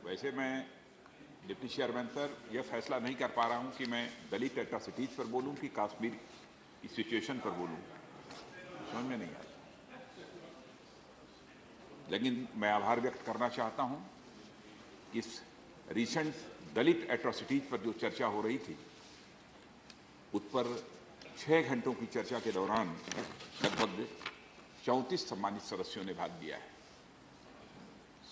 वैसे मैं deputy chairman sir यह फैसला नहीं कर पा रहा हूं कि मैं दलित एट्रोसिटीज पर बोलूं कि कश्मीर की सिचुएशन पर बोलूं, समझ में नहीं आता। लेकिन मैं आभार व्यक्त करना चाहता हूं कि इस रिसेंट दलित एट्रोसिटीज पर जो चर्चा हो रही थी उस पर 6 घंटों की चर्चा के दौरान लगभग 34 सम्मानित सदस्यों ने भाग लिया है।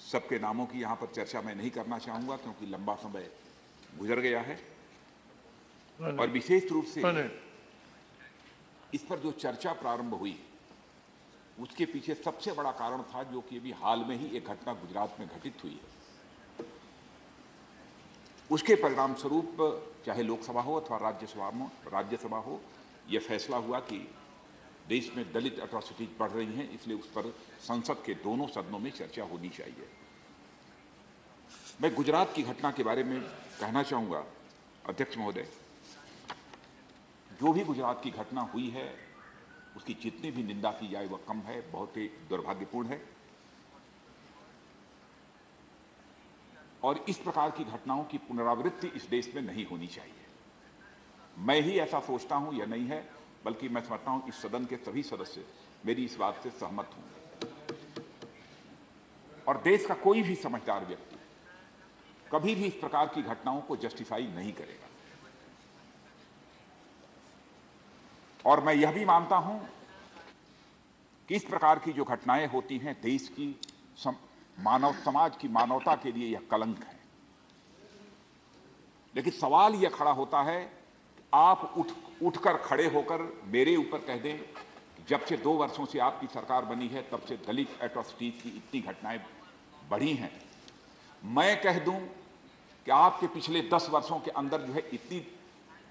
सबके नामों की यहां पर चर्चा मैं नहीं करना चाहूंगा क्योंकि लंबा समय गुजर गया है और विशेष रूप से इस पर जो चर्चा प्रारंभ हुई उसके पीछे सबसे बड़ा कारण था जो कि अभी हाल में ही एक घटना गुजरात में घटित हुई है। उसके परिणाम स्वरूप चाहे लोकसभा हो अथवा राज्यसभा हो, यह फैसला हुआ कि देश में दलित एट्रोसिटीज बढ़ रही हैं, इसलिए उस पर संसद के दोनों सदनों में चर्चा होनी चाहिए। मैं गुजरात की घटना के बारे में कहना चाहूंगा, अध्यक्ष महोदय, जो भी गुजरात की घटना हुई है उसकी जितनी भी निंदा की जाए वह कम है, बहुत ही दुर्भाग्यपूर्ण है और इस प्रकार की घटनाओं की पुनरावृत्ति इस देश में नहीं होनी चाहिए। मैं ही ऐसा सोचता हूं, यह नहीं है, बल्कि मैं समझता हूं इस सदन के सभी सदस्य मेरी इस बात से सहमत होंगे और देश का कोई भी समझदार व्यक्ति कभी भी इस प्रकार की घटनाओं को जस्टिफाई नहीं करेगा। और मैं यह भी मानता हूं कि इस प्रकार की जो घटनाएं होती हैं देश की मानव समाज की मानवता के लिए यह कलंक है। लेकिन सवाल यह खड़ा होता है कि आप उठकर खड़े होकर मेरे ऊपर कह दें कि जब से 2 वर्षों से आपकी सरकार बनी है तब से दलित एट्रोसिटीज की इतनी घटनाएं बढ़ी हैं। मैं कह दूं कि आपके पिछले 10 वर्षों के अंदर जो है इतनी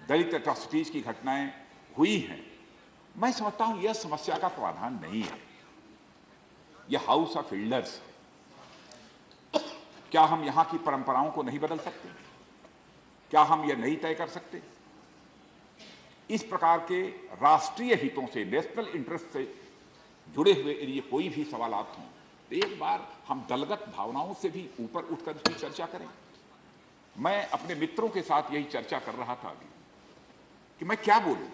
दलित एट्रोसिटीज की घटनाएं हुई हैं। मैं समझता हूं यह समस्या का समाधान नहीं है, यह हाउस ऑफ एल्डर्स है। क्या हम यहां की परंपराओं को नहीं बदल सकते? क्या हम यह नहीं तय कर सकते? इस प्रकार के राष्ट्रीय हितों से, नेशनल इंटरेस्ट से जुड़े हुए यदि कोई भी सवालात हों तो एक बार हम दलगत भावनाओं से भी ऊपर उठकर इसकी चर्चा करें। मैं अपने मित्रों के साथ यही चर्चा कर रहा था अभी कि मैं क्या बोलूं।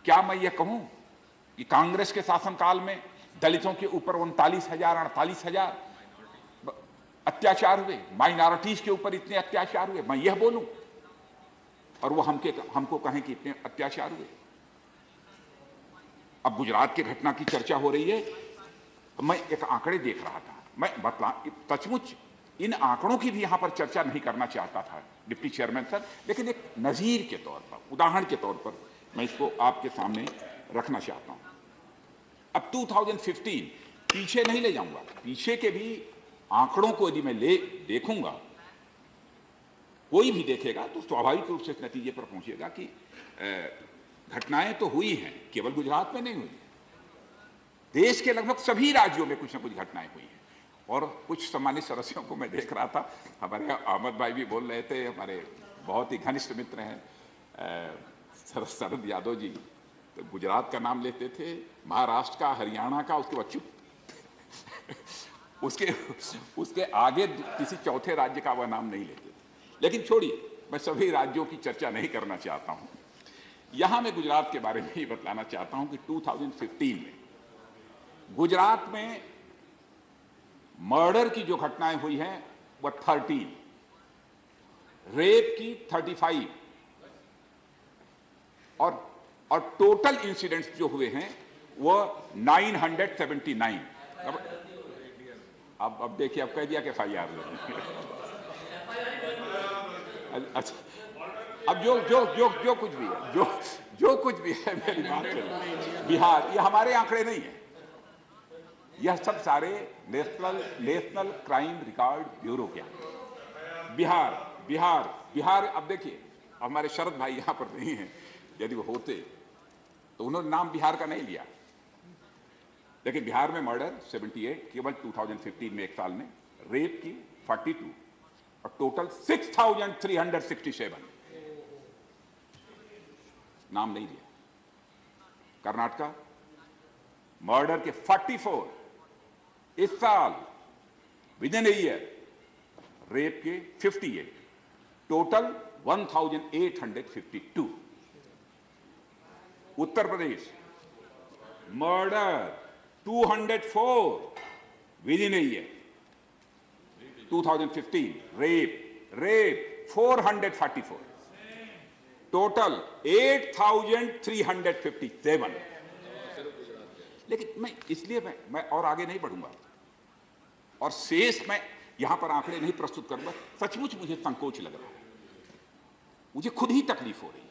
क्या मैं ये कहूं कि कांग्रेस के शासनकाल में दलितों के ऊपर 39,000-48,000 अत्याचार हुए, माइनॉरिटीज के ऊपर इतने अत्याचार हुए, मैं यह बोलूं और वो हमको कहें कि इतने अत्याचार हुए? अब गुजरात की घटना की चर्चा हो रही है, मैं एक आंकड़े देख रहा था, मैं सचमुच इन आंकड़ों की भी यहां पर चर्चा नहीं करना चाहता था डिप्टी चेयरमैन सर, लेकिन एक नजीर के तौर पर, उदाहरण के तौर पर मैं इसको आपके सामने रखना चाहता हूं। अब 2015 पीछे नहीं ले जाऊंगा, पीछे के भी आंकड़ों को यदि मैं देखूंगा, कोई भी देखेगा तो स्वाभाविक रूप से इस नतीजे पर पहुंचेगा कि घटनाएं तो हुई हैं, केवल गुजरात में नहीं हुई, देश के लगभग सभी राज्यों में कुछ न कुछ घटनाएं हुई हैं। और कुछ सम्मानित सदस्यों को मैं देख रहा था, हमारे अहमद भाई भी बोल रहे थे, हमारे बहुत ही घनिष्ठ मित्र हैं शरद यादव जी, तो गुजरात का नाम लेते थे, महाराष्ट्र का, हरियाणा का, उसके बाद चुप उसके आगे किसी चौथे राज्य का वह नाम नहीं लेते थे। लेकिन छोड़िए, मैं सभी राज्यों की चर्चा नहीं करना चाहता हूं। यहां मैं गुजरात के बारे में ही बतलाना चाहता हूं कि 2015 में गुजरात में मर्डर की जो घटनाएं हुई हैं वह 13, रेप की 35 और टोटल इंसिडेंट्स जो हुए हैं वह 979। अब देखिए, अब कह दिया कि FIR अच्छा, अब जो कुछ भी है, जो कुछ भी है, मेरी बात सुनो। बिहार, ये हमारे आंकड़े नहीं है, यह सब सारे नेशनल क्राइम रिकॉर्ड ब्यूरो के बिहार। अब देखिए, हमारे शरद भाई यहां पर नहीं है, यदि वो होते तो उन्होंने नाम बिहार का नहीं लिया, लेकिन बिहार में मर्डर 78 केवल 2015 में, एक साल में, रेप की 42 और टोटल 6,367, नाम नहीं लिया। कर्नाटका मर्डर के 44 इस साल, with in a year. Rape के 58, total 1852। Uttar Pradesh murder 204 with in a year. 2015 rape 444, total 8357। लेकिन मैं इसलिए मैं और आगे नहीं बढ़ूंगा और शेष मैं यहां पर आंकड़े नहीं प्रस्तुत करूंगा। सचमुच मुझे संकोच लग रहा है, मुझे खुद ही तकलीफ हो रही है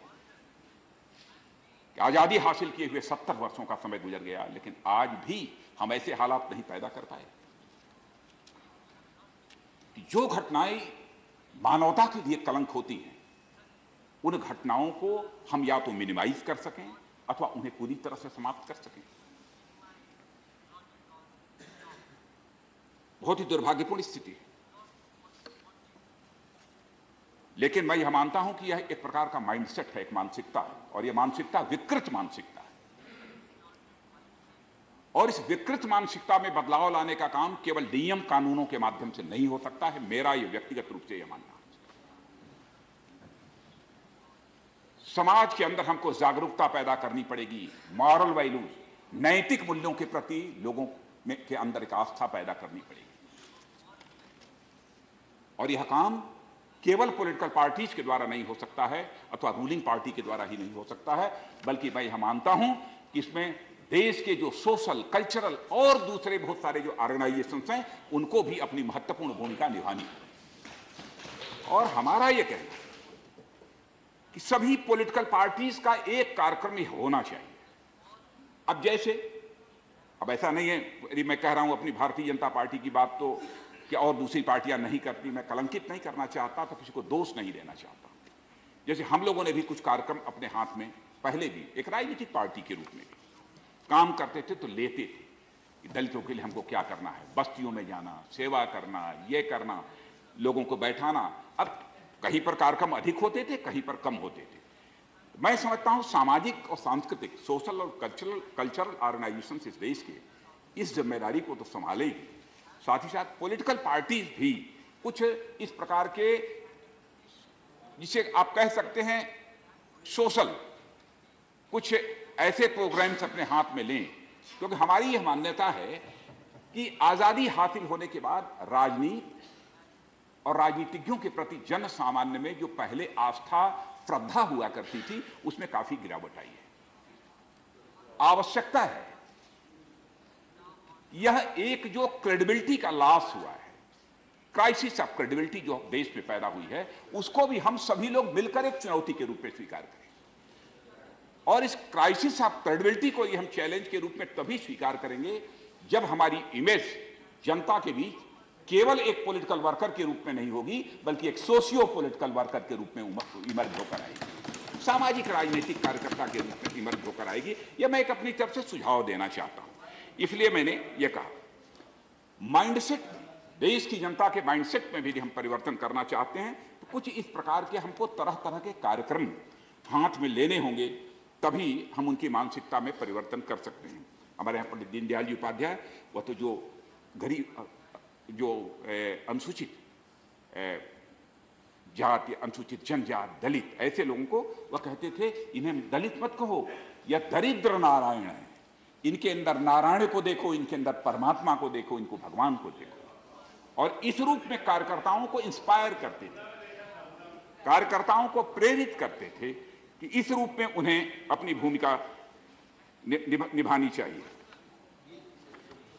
कि आजादी हासिल किए हुए 70 वर्षों का समय गुजर गया, लेकिन आज भी हम ऐसे हालात नहीं पैदा कर पाए कि जो घटनाएं मानवता के लिए कलंक होती हैं, उन घटनाओं को हम या तो मिनिमाइज कर सकें अथवा उन्हें पूरी तरह से समाप्त कर सकें। बहुत ही दुर्भाग्यपूर्ण स्थिति है, लेकिन मैं यह मानता हूं कि यह एक प्रकार का माइंडसेट है, एक मानसिकता है, और यह मानसिकता विकृत मानसिकता है। और इस विकृत मानसिकता में बदलाव लाने का काम केवल नियम कानूनों के माध्यम से नहीं हो सकता है। मेरा यह व्यक्तिगत रूप से यह मानना है। समाज के अंदर हमको जागरूकता पैदा करनी पड़ेगी, मॉरल वैल्यूज, नैतिक मूल्यों के प्रति लोगों में के अंदर एक आस्था पैदा करनी पड़ेगी। और यह काम केवल पॉलिटिकल पार्टीज के द्वारा नहीं हो सकता है अथवा रूलिंग पार्टी के द्वारा ही नहीं हो सकता है, बल्कि मैं यह मानता हूं कि इसमें देश के जो सोशल, कल्चरल और दूसरे बहुत सारे जो ऑर्गेनाइजेशंस हैं, उनको भी अपनी महत्वपूर्ण भूमिका निभानी है। और हमारा यह कहना है कि सभी पॉलिटिकल पार्टीज का एक कार्यक्रम होना चाहिए। अब जैसे, अब ऐसा नहीं है, यदि मैं कह रहा हूं अपनी भारतीय जनता पार्टी की बात तो कि और दूसरी पार्टियां नहीं करती, मैं कलंकित नहीं करना चाहता, तो किसी को दोष नहीं देना चाहता। जैसे हम लोगों ने भी कुछ कार्यक्रम अपने हाथ में पहले भी एक राजनीतिक पार्टी के रूप में काम करते थे, तो लेते थे कि दलितों के लिए हमको क्या करना है, बस्तियों में जाना, सेवा करना, ये करना, लोगों को बैठाना। अब कहीं पर कार्यक्रम अधिक होते थे, कहीं पर कम होते थे। मैं समझता हूं सामाजिक और सांस्कृतिक, सोशल और कल्चरल ऑर्गेनाइजेशन इस देश के इस जिम्मेदारी को तो संभालेगी। साथ ही साथ पॉलिटिकल पार्टीज भी कुछ इस प्रकार के, जिसे आप कह सकते हैं सोशल, कुछ ऐसे प्रोग्राम्स अपने हाथ में लें, क्योंकि हमारी यह मान्यता है कि आजादी हासिल होने के बाद राजनीति और राजनीतिज्ञों के प्रति जन सामान्य में जो पहले आस्था, श्रद्धा हुआ करती थी, उसमें काफी गिरावट आई है। आवश्यकता है, यह एक जो क्रेडिबिलिटी का लॉस हुआ है, क्राइसिस ऑफ क्रेडिबिलिटी जो देश में पैदा हुई है, उसको भी हम सभी लोग मिलकर एक चुनौती के रूप में स्वीकार करें। और इस क्राइसिस ऑफ क्रेडिबिलिटी को हम चैलेंज के रूप में तभी स्वीकार करेंगे जब हमारी इमेज जनता के बीच केवल एक पॉलिटिकल वर्कर के रूप में नहीं होगी, बल्कि एक सोशियो पॉलिटिकल वर्कर के रूप में इमर्ज होकर आएगी, सामाजिक राजनीतिक कार्यकर्ता के रूप में इमर्ज होकर आएगी। यह मैं एक अपनी तरफ से सुझाव देना चाहता हूं। इसलिए मैंने यह कहा, माइंडसेट, देश की जनता के माइंडसेट में भी हम परिवर्तन करना चाहते हैं, तो कुछ इस प्रकार के हमको तरह तरह के कार्यक्रम हाथ में लेने होंगे, तभी हम उनकी मानसिकता में परिवर्तन कर सकते हैं। हमारे यहाँ पंडित दीनदयाल जी उपाध्याय, वह तो जो गरीब, जो अनुसूचित जाति, अनुसूचित जनजाति, दलित, ऐसे लोगों को वह कहते थे, इन्हें दलित मत कहो, यह दरिद्र नारायण है, इनके अंदर नारायण को देखो, इनके अंदर परमात्मा को देखो, इनको भगवान को देखो। और इस रूप में कार्यकर्ताओं को इंस्पायर करते थे, कार्यकर्ताओं को प्रेरित करते थे कि इस रूप में उन्हें अपनी भूमिका निभानी चाहिए।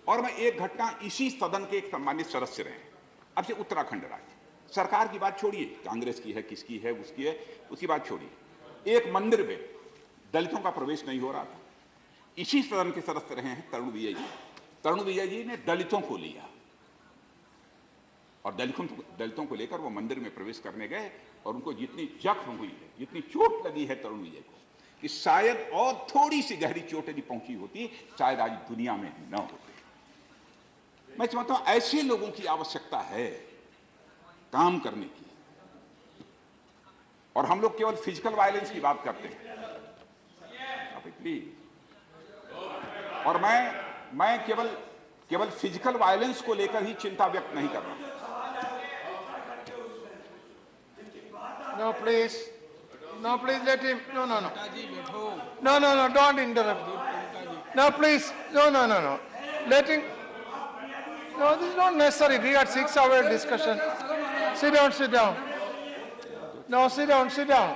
और मैं एक घटना, इसी सदन के एक सम्मानित सदस्य रहे, अब से उत्तराखंड राज्य, सरकार की बात छोड़िए, कांग्रेस की है, किसकी है, उसकी है, उसकी बात छोड़िए। एक मंदिर में दलितों का प्रवेश नहीं हो रहा था, इसी सदन के सदस्य रहे हैं तरुण विजय जी। तरुण विजय जी ने दलितों को लिया और दलितों को लेकर वो मंदिर में प्रवेश करने गए, और उनको जितनी जख्म हुई है, जितनी चोट लगी है तरुण विजय को, कि शायद और थोड़ी सी गहरी चोट यदि पहुंची होती, शायद आज दुनिया में न होते। मैं समझता हूं ऐसे लोगों की आवश्यकता है काम करने की। और हम लोग केवल फिजिकल वायलेंस की बात करते हैं, प्लीज। और मैं केवल फिजिकल वायलेंस को लेकर ही चिंता व्यक्त नहीं कर रहा, No, please. No, please let him. No, no, no. No, no, no, don't interrupt. No, please. No, no, no, no. Let him. No, this is not necessary. We had 6-hour discussion. Sit down, sit down. No, sit down, sit down.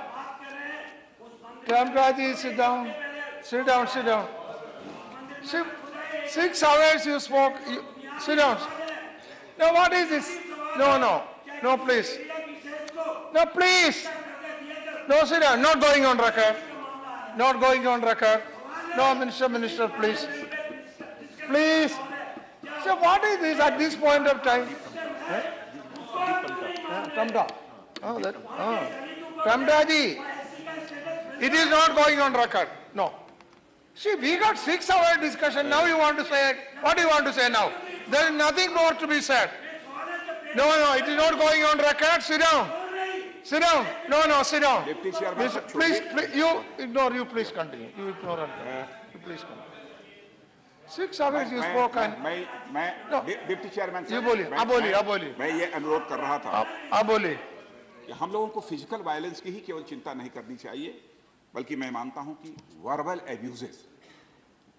Ramraji, sit down. Sit down, sit down. 6 hours you spoke. Sit down. No, what is this? No, no. No, please. No, please. No, sit down. Not going on record. Not going on record. No, Minister, please. Please. So what is this at this point of time? Come down. Ramdaji, it is not going on record. No. See, we got 6-hour discussion. Now you want to say it. What do you want to say now? There is nothing more to be said. No, no, it is not going on record. Sit down. Sit down. No, no, sit down. Please, you ignore. You please continue. You ignore. You please continue. 6 hours you spoke. मैं deputy chairman ये बोलिए, आप बोलिए. मैं ये अनुरोध कर रहा था आप बोलिए कि हम लोगों को फिजिकल वायलेंस की ही केवल चिंता नहीं करनी चाहिए, बल्कि मैं मानता हूं कि वर्बल एब्यूजेस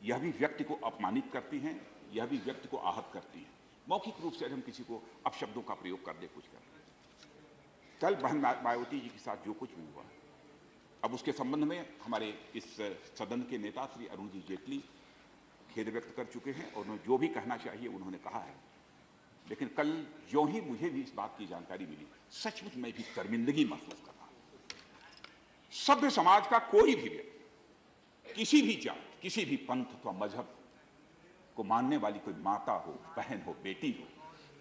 यह भी व्यक्ति को अपमानित करती हैं, यह भी व्यक्ति को आहत करती हैं। मौखिक रूप से हम किसी को अपशब्दों का प्रयोग कर दे, कुछ कर कल बहन मायावती जी के साथ जो कुछ भी हुआ, अब उसके संबंध में हमारे इस सदन के नेता श्री अरुण जी जेटली खेद व्यक्त कर चुके हैं और जो भी कहना चाहिए उन्होंने कहा है। लेकिन कल जो ही मुझे भी इस बात की जानकारी मिली, सचमुच मैं भी शर्मिंदगी महसूस कर रहा हूं। सभ्य समाज का कोई भी व्यक्ति, किसी भी जात, किसी भी पंथ अथवा मजहब को मानने वाली कोई माता हो, बहन हो, बेटी हो,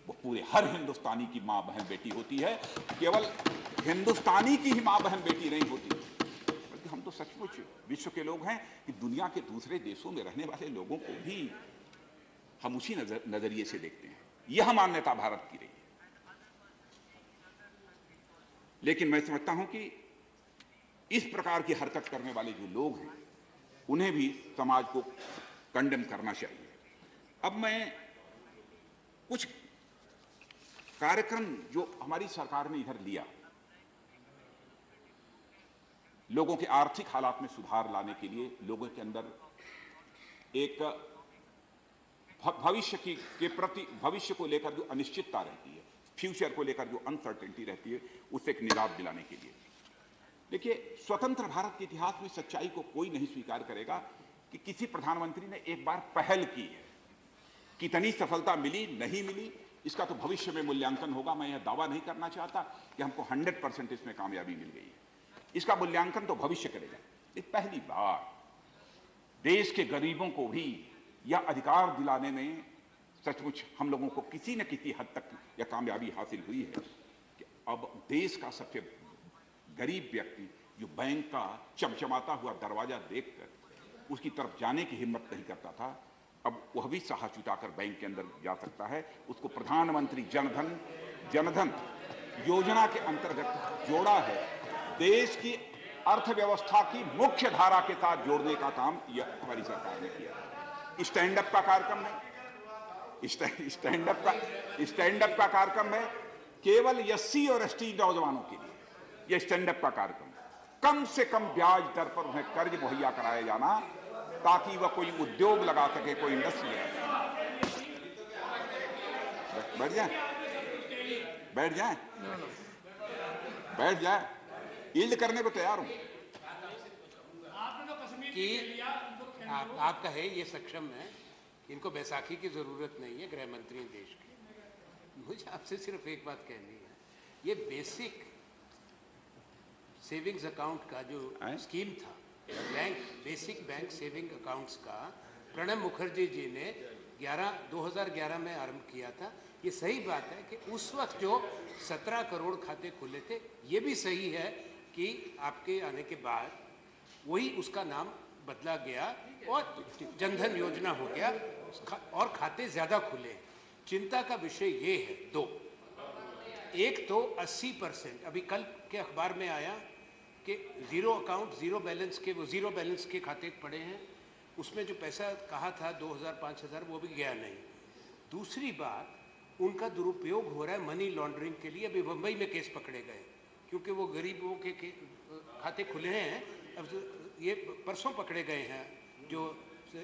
वो पूरे हर हिंदुस्तानी की मां बहन बेटी होती है। केवल हिंदुस्तानी की ही मां बहन बेटी नहीं होती, बल्कि हम तो सचमुच विश्व के लोग हैं कि दुनिया के दूसरे देशों में रहने वाले लोगों को भी हम उसी नजरिए से देखते हैं। यह मान्यता भारत की रही है। लेकिन मैं समझता हूं कि इस प्रकार की हरकत करने वाले जो लोग हैं, उन्हें भी समाज को कंडेम करना चाहिए। अब मैं कुछ कार्यक्रम जो हमारी सरकार ने इधर लिया, लोगों के आर्थिक हालात में सुधार लाने के लिए, लोगों के अंदर एक भविष्य के प्रति, भविष्य को लेकर जो अनिश्चितता रहती है, फ्यूचर को लेकर जो अनसर्टेनिटी रहती है, उससे एक निजात दिलाने के लिए। देखिए, स्वतंत्र भारत के इतिहास में सच्चाई को कोई नहीं स्वीकार करेगा कि किसी प्रधानमंत्री ने एक बार पहल की है। कितनी सफलता मिली, नहीं मिली, इसका तो भविष्य में मूल्यांकन होगा। मैं यह दावा नहीं करना चाहता कि हमको 100% इसमें कामयाबी मिल गई है। इसका मूल्यांकन तो भविष्य करेगा। ये पहली बार देश के गरीबों को भी यह अधिकार दिलाने में सचमुच हम लोगों को किसी न किसी हद तक यह कामयाबी हासिल हुई है कि अब देश का सबसे गरीब व्यक्ति जो बैंक का चमचमाता हुआ दरवाजा देखकर उसकी तरफ जाने की हिम्मत नहीं करता था, अब वह भी साहस जुटाकर बैंक के अंदर जा सकता है। उसको प्रधानमंत्री जनधन योजना के अंतर्गत जोड़ा है। देश की अर्थव्यवस्था की मुख्य धारा के साथ जोड़ने का काम यह हमारी सरकार ने किया। स्टैंड अप का कार्यक्रम है, स्टैंड अप का कार्यक्रम है केवल एससी और एसटी नौजवानों के लिए। यह स्टैंड अप का कार्यक्रम, कम से कम ब्याज दर पर उन्हें कर्ज मुहैया कराया जाना ताकि वह कोई उद्योग लगा सके, कोई इंडस्ट्री लगा सके। बैठ जाए, बैठ जाए, बैठ जाए, यील्ड करने को तैयार हूं कि आप कहे ये सक्षम है, इनको बैसाखी की जरूरत नहीं है, गृह मंत्री हैं देश के। मुझे आपसे सिर्फ एक बात कहनी है, ये बेसिक सेविंग्स अकाउंट का जो स्कीम था, बेसिक बैंक सेविंग अकाउंट्स का प्रणब मुखर्जी जी ने 2011 में आरंभ किया था। ये सही बात है कि उस वक्त जो 17 करोड़ खाते खुले थे, ये भी सही है कि आपके आने के बाद वही उसका नाम बदला गया और जनधन योजना हो गया और खाते ज्यादा खुले। चिंता का विषय ये है दो, एक तो 80%, अभी कल के अखबार में आया कि जीरो अकाउंट, जीरो बैलेंस के खाते पड़े हैं। उसमें जो पैसा कहा था 2000-5000 वो भी गया नहीं। दूसरी बात, उनका दुरुपयोग हो रहा है मनी लॉन्ड्रिंग के लिए। अभी मुंबई में केस पकड़े गए क्योंकि वो गरीबों के खाते खुले हैं। अब ये परसों पकड़े गए हैं, जो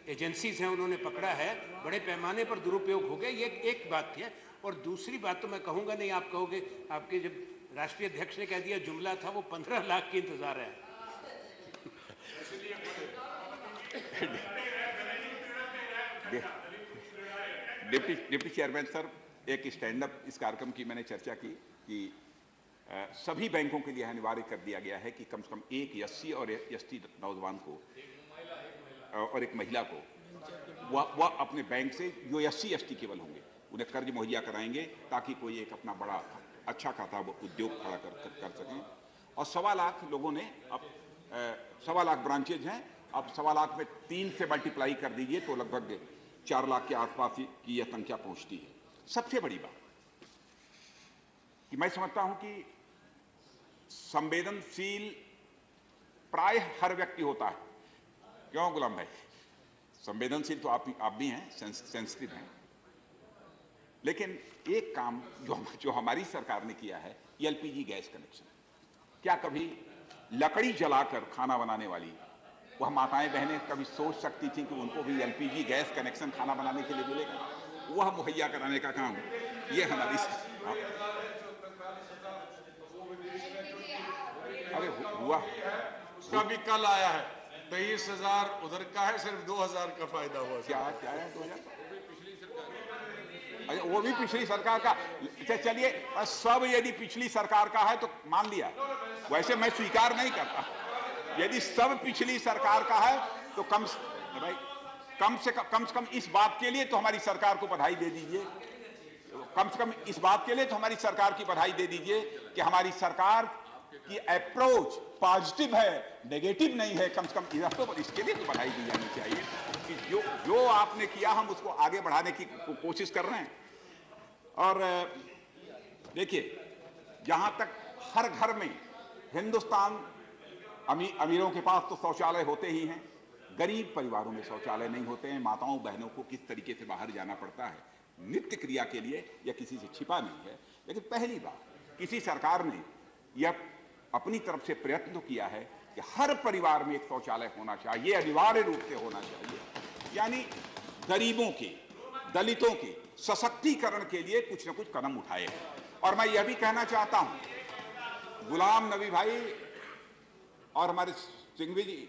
एजेंसीज हैं उन्होंने पकड़ा है, बड़े पैमाने पर दुरुपयोग हो गया, ये एक बात है। और दूसरी बात तो मैं कहूँगा नहीं, आप कहोगे आपके जब राष्ट्रीय अध्यक्ष ने कह दिया जुमला था, वो 15 लाख की इंतजार है। डिप्टी चेयरमैन सर, एक स्टैंड अप इस कार्यक्रम की मैंने चर्चा की कि सभी बैंकों के लिए अनिवार्य कर दिया गया है कि कम से कम एक एससी और एसटी नौजवान को और एक महिला को वह अपने बैंक से, जो एससी एसटी केवल होंगे, उन्हें कर्ज मुहैया कराएंगे ताकि कोई एक अपना बड़ा अच्छा खाता वो उद्योग खड़ा कर सकें। और 1.25 लाख लोगों ने अब 1.25 लाख ब्रांचेज हैं, अब 1.25 लाख में 3 से मल्टीप्लाई कर दीजिए तो लगभग 4 लाख के आसपास की यह संख्या पहुंचती है। सबसे बड़ी बात कि मैं समझता हूं कि संवेदनशील प्राय हर व्यक्ति होता है। क्यों गुलाम भाई? संवेदनशील तो आप भी हैं, सेंसिटिव हैं, लेकिन एक काम जो हमारी सरकार ने किया है, एलपीजी गैस कनेक्शन। क्या कभी लकड़ी जलाकर खाना बनाने वाली वह माताएं बहनें कभी सोच सकती थी कि उनको भी एलपीजी गैस कनेक्शन खाना बनाने के लिए मिलेगा? वह मुहैया कराने का काम ये हमारी अरे हुआ, उसका भी कल आया है। 23,000 उधर का है, सिर्फ 2,000 का फायदा हुआ। क्या है 2000? अच्छा, वो भी पिछली सरकार का। चलिए, सब यदि पिछली सरकार का है तो मान लिया, वैसे मैं स्वीकार नहीं करता। यदि सब पिछली सरकार का है तो कम से कम इस बात के लिए तो हमारी सरकार को बधाई दे दीजिए। कम से कम इस बात के लिए तो हमारी सरकार की बधाई दे दीजिए कि हमारी सरकार की अप्रोच पॉजिटिव है, नेगेटिव नहीं है। कम से कम तो इसके लिए तो बधाई दी जानी चाहिए कि जो आपने किया हम उसको आगे बढ़ाने की कोशिश कर रहे हैं। और देखिए, जहां तक हर घर में हिंदुस्तान, अमीरों के पास तो शौचालय होते ही हैं, गरीब परिवारों में शौचालय नहीं होते हैं। माताओं बहनों को किस तरीके से बाहर जाना पड़ता है नित्य क्रिया के लिए, यह किसी से छिपा नहीं है। लेकिन पहली बार किसी सरकार ने यह अपनी तरफ से प्रयत्न तो किया है कि हर परिवार में एक शौचालय होना चाहिए, अनिवार्य रूप से होना चाहिए। यानी गरीबों के, दलितों के सशक्तिकरण के लिए कुछ न कुछ कदम उठाए हैं। और मैं यह भी कहना चाहता हूं, गुलाम नबी भाई और हमारे सिंघवी जी,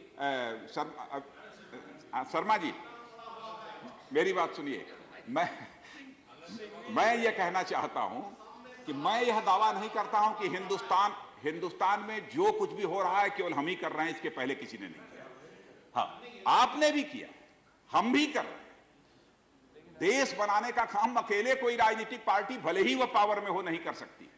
शर्मा जी, मेरी बात सुनिए। मैं यह कहना चाहता हूं कि मैं यह दावा नहीं करता हूं कि हिंदुस्तान में जो कुछ भी हो रहा है केवल हम ही कर रहे हैं, इसके पहले किसी ने नहीं किया। हाँ, आपने भी किया, हम भी कर रहे हैं। देश बनाने का काम अकेले कोई राजनीतिक पार्टी, भले ही वह पावर में हो, नहीं कर सकती।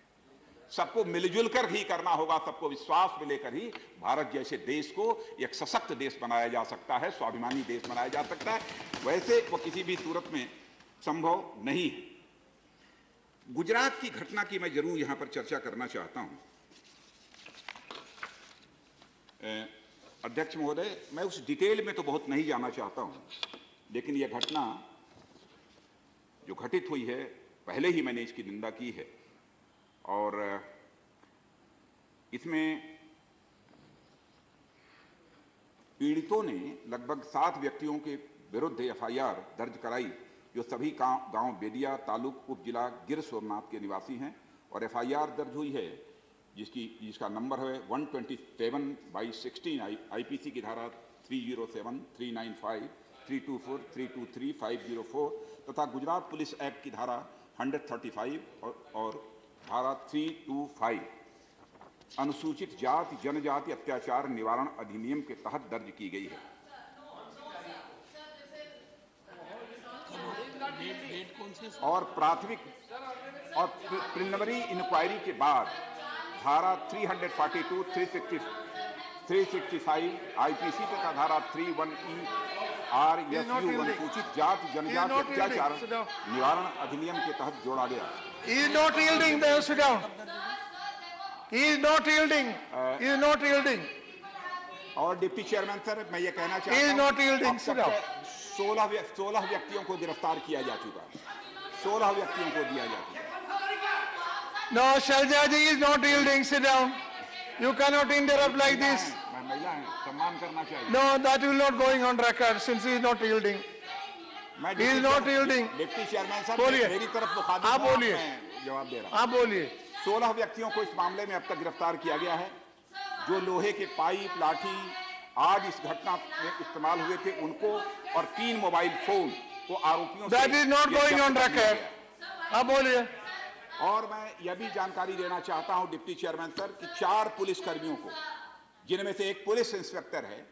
सबको मिलजुल कर ही करना होगा। सबको विश्वास में लेकर ही भारत जैसे देश को एक सशक्त देश बनाया जा सकता है, स्वाभिमानी देश बनाया जा सकता है। वैसे वो किसी भी सूरत में संभव नहीं है। गुजरात की घटना की मैं जरूर यहां पर चर्चा करना चाहता हूं। अध्यक्ष महोदय, मैं उस डिटेल में तो बहुत नहीं जाना चाहता हूं, लेकिन यह घटना जो घटित हुई है, पहले ही मैंने इसकी निंदा की है। और इसमें पीड़ितों ने लगभग 7 व्यक्तियों के विरुद्ध एफआईआर दर्ज कराई, जो सभी गांव बेदिया तालुक उप जिला गिर सोमनाथ के निवासी हैं। और एफआईआर दर्ज हुई है जिसका नंबर है 127/16 आईपीसी की धारा 307, 395, 324, 323, 504 तथा गुजरात पुलिस एक्ट की धारा 135 और धारा 325 अनुसूचित जाति जनजाति अत्याचार निवारण अधिनियम के तहत दर्ज की गई है। और प्राथमिक और प्रिलिमिनरी इंक्वायरी के बाद धारा 342, 365 आईपीसी तथा धारा 31E RSU अनुसूचित जाति जनजाति अत्याचार निवारण अधिनियम के तहत जोड़ा गया। He is not yielding. There, sit down. He is not yielding. He is not yielding. और डिप्टी चेयरमैन सर, मैं ये कहना चाहता He is हूं, not yielding. Sit down. 16 व्यक्तियों को गिरफ्तार किया जा चुका है। 16 व्यक्तियों को दिया जा चुका है। No, Shalja ji is not yielding. Sit down. You cannot interrupt like this. मैं महिला है, सम्मान करना चाहिए। No, that will not going on record since he is not yielding. मैं He is not yielding. Deputy chairman साहब बोलिए। मेरी तरफ मुखातिब आप हैं, बोलिए। मैं जवाब दे रहा हूं। आप बोलिए। 16 व्यक्तियों को इस मामले में अब तक गिरफ्तार किया गया है। जो लोहे के पाइप, लाठी आज इस घटना में इस्तेमाल हुए थे उनको और 3 मोबाइल फोन को आरोपियों से That is not ये going जब्त on कर लिया record. गया। आप बोलिए। और मैं यह भी जानकारी देना चाहता हूं डिप्टी चेयरमैन सर कि 4 पुलिस कर्मियों को, जिनमें से एक पुलिस इंस्पेक्टर है,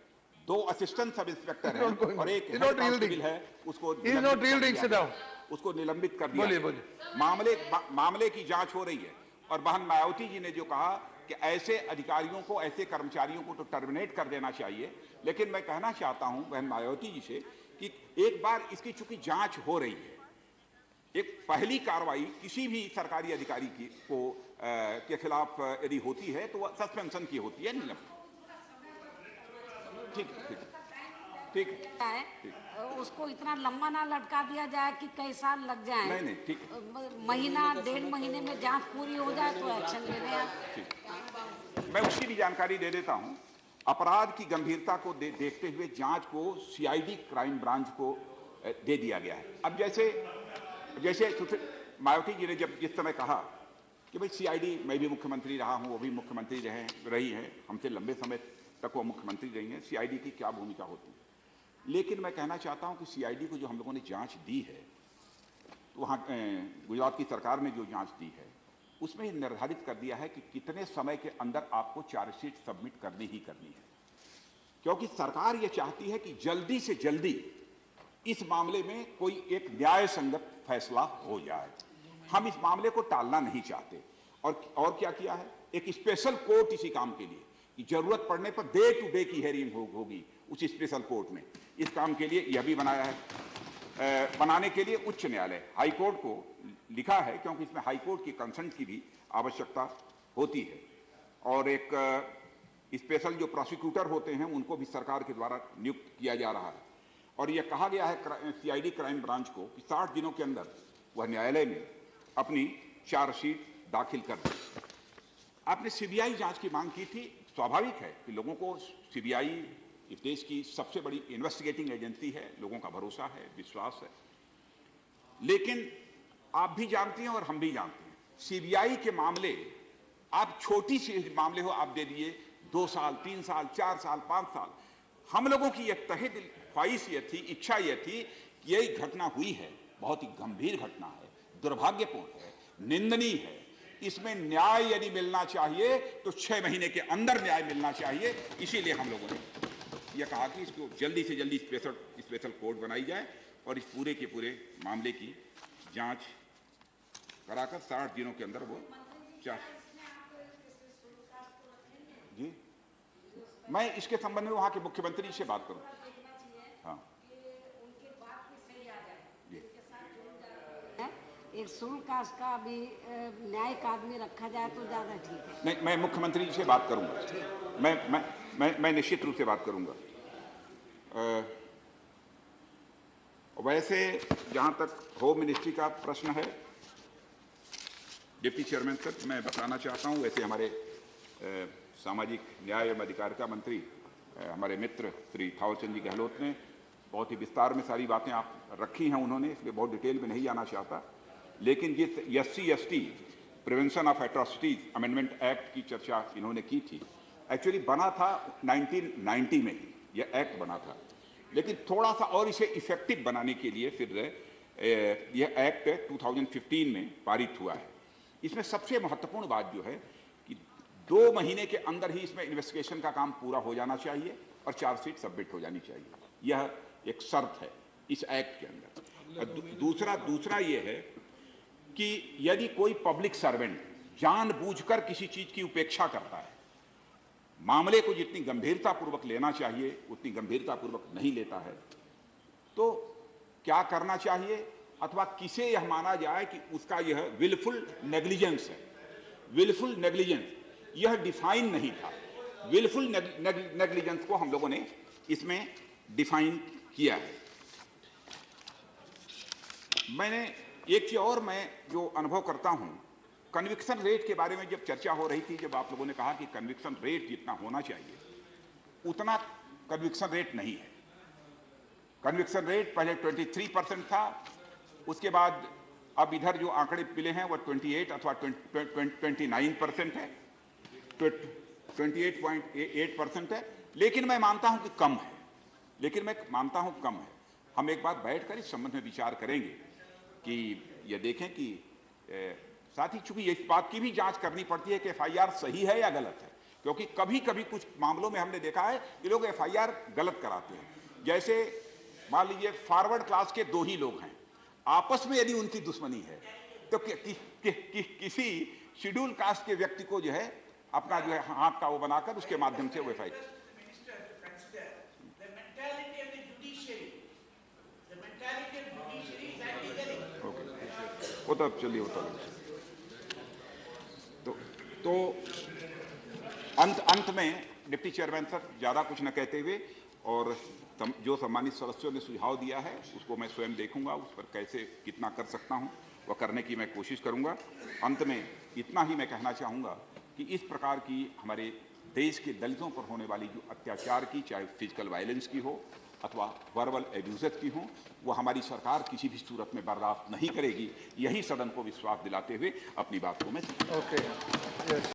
2 असिस्टेंट सब इंस्पेक्टर हैं और एक हेड कांस्टेबल है, उसको He is not yielding. Sit down. उसको निलंबित कर दिया। बोलिए, बोलिए। मामले की जांच हो रही है और बहन मायावती जी ने जो कहा कि ऐसे अधिकारियों को, ऐसे कर्मचारियों को तो टर्मिनेट कर देना चाहिए, लेकिन मैं कहना चाहता हूं बहन मायावती जी से कि एक बार इसकी चूंकि जांच हो रही है, एक पहली कार्रवाई किसी भी सरकारी अधिकारी के खिलाफ यदि होती है तो वह सस्पेंशन की होती है, निलंबित। ठीक है उसको इतना लंबा ना लटका दिया जाए कि कई साल लग जाए। नहीं, ठीक। महीना 1.5 महीने में जांच पूरी हो जाए तो एक्शन ले लें। मैं उसकी भी जानकारी दे देता हूं। अपराध की गंभीरता को देखते हुए जांच को सीआईडी क्राइम ब्रांच को दे दिया गया है। अब जैसे मायावती जी ने जिस समय कहा कि भाई सीआईडी, मैं भी मुख्यमंत्री रहा हूं, वो भी मुख्यमंत्री रही हैं, हमसे लंबे समय तक वो मुख्यमंत्री रही हैं, सीआईडी की क्या भूमिका होती है। लेकिन मैं कहना चाहता हूं कि सीआईडी को जो हम लोगों ने जांच दी है, तो वहां गुजरात की सरकार ने जो जांच दी है उसमें निर्धारित कर दिया है कि कितने समय के अंदर आपको चार्जशीट सबमिट करनी ही करनी है, क्योंकि सरकार ये चाहती है कि जल्दी से जल्दी इस मामले में कोई एक न्याय संगत फैसला हो जाए। हम इस मामले को टालना नहीं चाहते और क्या किया है, एक स्पेशल कोर्ट इसी काम के लिए कि जरूरत पड़ने पर डे टू डे की हेयरिंग होगी उस स्पेशल कोर्ट में। इस काम के लिए यह भी बनाया है। बनाने के लिए उच्च न्यायालय, हाई कोर्ट को लिखा है, क्योंकि इसमें हाई कोर्ट की कंसर्न की भी आवश्यकता होती है। और एक स्पेशल जो प्रोसिक्यूटर होते हैं उनको भी सरकार के द्वारा नियुक्त किया जा रहा है। और यह कहा गया है सीआईडी क्राइम ब्रांच को कि 60 दिनों के अंदर वह न्यायालय में अपनी चार्जशीट दाखिल कर दे। आपने सीबीआई जांच की मांग की थी। स्वाभाविक है कि लोगों को सीबीआई इस देश की सबसे बड़ी इन्वेस्टिगेटिंग एजेंसी है, लोगों का भरोसा है, विश्वास है। लेकिन आप भी जानती हैं और हम भी जानते हैं, सीबीआई के मामले, आप छोटी सी मामले हो आप दे दिए 2 साल, 3 साल, 4 साल, 5 साल। हम लोगों की एक तहे दिल ख्वाहिश ये थी, इच्छा ये थी कि यही घटना हुई है, बहुत ही गंभीर घटना है, दुर्भाग्यपूर्ण है, निंदनीय है। इसमें न्याय यदि मिलना चाहिए तो 6 महीने के अंदर न्याय मिलना चाहिए। इसीलिए हम लोगों ने यह कहा कि इसको जल्दी से जल्दी स्पेशल कोर्ट बनाई जाए और इस पूरे के पूरे मामले की जांच कराकर 60 दिनों के अंदर वो जी। मैं इसके संबंध में वहां के मुख्यमंत्री से बात करूं। हाँ, एक शुल्क का भी न्यायिक आदमी रखा जाए तो ज्यादा ठीक है। नहीं, मैं मुख्यमंत्री जी से बात करूंगा। मैं निश्चित रूप से बात करूंगा। वैसे जहां तक होम मिनिस्ट्री का प्रश्न है, डिप्टी चेयरमैन सर, मैं बताना चाहता हूं, वैसे हमारे सामाजिक न्याय एवं अधिकारिता मंत्री हमारे मित्र श्री थावरचंद जी गहलोत ने बहुत ही विस्तार में सारी बातें आप रखी हैं उन्होंने, इसलिए बहुत डिटेल में नहीं जाना चाहता। लेकिन जिस SC/ST prevention of atrocities amendment act की चर्चा इन्होंने की थी, एक्चुअली बना था 1990 में ही यह एक्ट बना था, लेकिन थोड़ा सा और इसे इफेक्टिव बनाने के लिए फिर यह एक्ट 2015 में पारित हुआ है। इसमें सबसे महत्वपूर्ण बात जो है कि 2 महीने के अंदर ही इसमें इन्वेस्टिगेशन का काम पूरा हो जाना चाहिए और चार्जशीट सबमिट हो जानी चाहिए। यह एक शर्त है इस एक्ट के अंदर। दूसरा ये है कि यदि कोई पब्लिक सर्वेंट जानबूझकर किसी चीज की उपेक्षा करता है, मामले को जितनी गंभीरतापूर्वक लेना चाहिए उतनी गंभीरतापूर्वक नहीं लेता है, तो क्या करना चाहिए, अथवा किसे यह माना जाए कि उसका यह विलफुल नेग्लिजेंस है। विलफुल नेग्लिजेंस यह डिफाइन नहीं था। विलफुल नेग्लिजेंस को हम लोगों ने इसमें डिफाइन किया है। मैंने एक चीज और मैं जो अनुभव करता हूं कन्विक्शन रेट के बारे में जब चर्चा हो रही थी, जब आप लोगों ने कहा कि कन्विक्शन रेट जितना होना चाहिए उतना कन्विक्शन रेट नहीं है। कन्विक्शन रेट पहले 23% था, उसके बाद अब इधर जो आंकड़े मिले हैं वो 28 अथवा 29% है, 28.8% है। लेकिन मैं मानता हूं कि कम है, हम एक बार बैठकर इस संबंध में विचार करेंगे कि ये देखें कि साथ ही चूंकि इस बात की भी जांच करनी पड़ती है कि एफआईआर सही है या गलत है, क्योंकि कभी कभी कुछ मामलों में हमने देखा है कि लोग एफआईआर गलत कराते हैं। जैसे मान लीजिए फॉरवर्ड क्लास के 2 ही लोग हैं, आपस में यदि उनकी दुश्मनी है तो किसी शेड्यूल कास्ट के व्यक्ति को जो है अपना जो है हाथ का वो बनाकर उसके माध्यम से वो एफआईआर। वो तो अब चलिए होता है। तो अंत में डिप्टी चेयरमैन सर ज्यादा कुछ न कहते हुए और जो सम्मानित सदस्यों ने सुझाव दिया है उसको मैं स्वयं देखूंगा, उस पर कैसे कितना कर सकता हूं वह करने की मैं कोशिश करूंगा। अंत में इतना ही मैं कहना चाहूंगा कि इस प्रकार की हमारे देश के दलितों पर होने वाली जो अत्याचार की, चाहे फिजिकल वायलेंस की हो अथवा वर्बल एब्यूजेस की हो, वो हमारी सरकार किसी भी सूरत में बर्दाश्त नहीं करेगी। यही सदन को विश्वास दिलाते हुए अपनी बात को मैं